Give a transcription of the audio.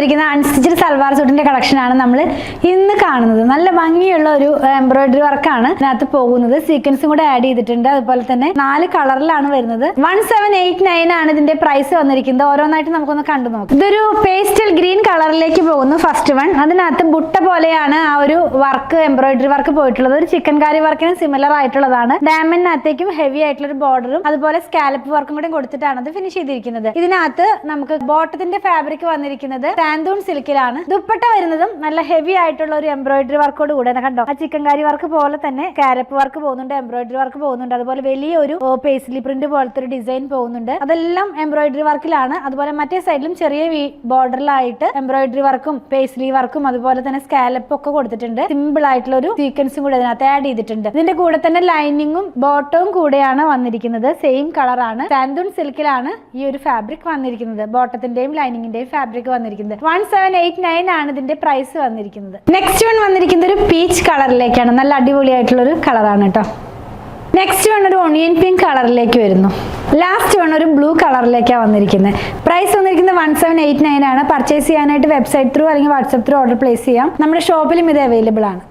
വന്നിരിക്കുന്ന unstitched salwar സൂട്ടിന്റെ collection ആണ് നമ്മൾ ഇന്ന് കാണുന്നത്. നല്ല ഭംഗിയുള്ള ഒരു എംബ്രോയിഡറി വർക്കാണ് ഇതിനകത്ത് പോകുന്നത്. സീക്വൻസും കൂടെ ആഡ് ചെയ്തിട്ടുണ്ട്. അതുപോലെ തന്നെ 4 കളറിലാണ് വരുന്നത്. 1789 ആണ് ഇതിന്റെ പ്രൈസ് വന്നിരിക്കുന്നത്. ഓരോന്നായിട്ട് നമുക്കൊന്ന് കണ്ടു നോക്കാം. ഇതൊരു പേസ്റ്റൽ ഗ്രീൻ കളറിലേക്ക് പോകുന്നു. ഫസ്റ്റ് വൺ, അതിനകത്ത് ബുട്ട പോലെയാണ് ആ ഒരു വർക്ക്, എംബ്രോയിഡറി വർക്ക് പോയിട്ടുള്ളത്. ഒരു ചിക്കൻ കാരി വർക്കിന് സിമിലർ ആയിട്ടുള്ളതാണ്. ഡയമണ്ടിനകത്തേക്കും ഹെവി ആയിട്ടുള്ള ഒരു ബോർഡറും അതുപോലെ സ്കാലപ്പ് വർക്കും കൂടെ കൊടുത്തിട്ടാണ് അത് ഫിനിഷ് ചെയ്തിരിക്കുന്നത്. ഇതിനകത്ത് നമുക്ക് ബോട്ടത്തിന്റെ ഫാബ്രിക് വന്നിരിക്കുന്നത് സാൻഡൂൺ സിൽക്കിലാണ്. ദുപ്പട്ട വരുന്നതും നല്ല ഹെവി ആയിട്ടുള്ള ഒരു എംബ്രോയിഡറി വർക്കോട് കൂടെ കണ്ടോ. ആ ചിക്കൻ കാരി വർക്ക് പോലെ തന്നെ സ്കാലപ്പ് വർക്ക് പോകുന്നുണ്ട്, എംബ്രോയിഡറി വർക്ക് പോകുന്നുണ്ട്. അതുപോലെ വലിയൊരു പേസ്ലി പ്രിന്റ് പോലത്തെ ഒരു ഡിസൈൻ പോകുന്നുണ്ട്. അതെല്ലാം എംബ്രോയിഡറി വർക്കിലാണ്. അതുപോലെ മറ്റേ സൈഡിലും ചെറിയ ബോർഡറിലായിട്ട് എംബ്രോയിഡറി വർക്കും പേസ്ലി വർക്കും അതുപോലെ തന്നെ സ്കാലപ്പ് ഒക്കെ കൊടുത്തിട്ടുണ്ട്. സിമ്പിൾ ആയിട്ടുള്ള ഒരു സീക്വൻസും കൂടെ അതിനകത്ത് ആഡ് ചെയ്തിട്ടുണ്ട്. ഇതിന്റെ കൂടെ തന്നെ ലൈനിങ്ങും ബോട്ടവും കൂടെയാണ് വന്നിരിക്കുന്നത്. സെയിം കളറാണ്. സാൻഡൂൺ സിൽക്കിലാണ് ഈ ഒരു ഫാബ്രിക് വന്നിരിക്കുന്നത്. ബോട്ടത്തിന്റെയും ലൈനിങ്ങിന്റെയും ഫാബ്രിക് വന്നിരിക്കുന്നത്. 1789 ആണ് ഇതിന്റെ പ്രൈസ് വന്നിരിക്കുന്നത്. നെക്സ്റ്റ് വൺ വന്നിരിക്കുന്നത് ഒരു പീച്ച് കളറിലേക്കാണ്. നല്ല അടിപൊളിയായിട്ടുള്ള ഒരു കളറാണ് കേട്ടോ. നെക്സ്റ്റ് വൺ ഒരു ഒണിയൻ പിങ്ക് കളറിലേക്ക് വരുന്നു. ലാസ്റ്റ് വൺ ഒരു ബ്ലൂ കളറിലേക്കാണ് വന്നിരിക്കുന്നത്. പ്രൈസ് വന്നിരിക്കുന്നത് 1789 ആണ്. പർച്ചേസ് ചെയ്യാനായിട്ട് വെബ്സൈറ്റ് ത്രൂ അല്ലെങ്കിൽ വാട്സ്ആപ്പ് ത്രൂ ഓർഡർ പ്ലേസ് ചെയ്യാം. നമ്മുടെ ഷോപ്പിലും ഇത് അവൈലബിൾ ആണ്.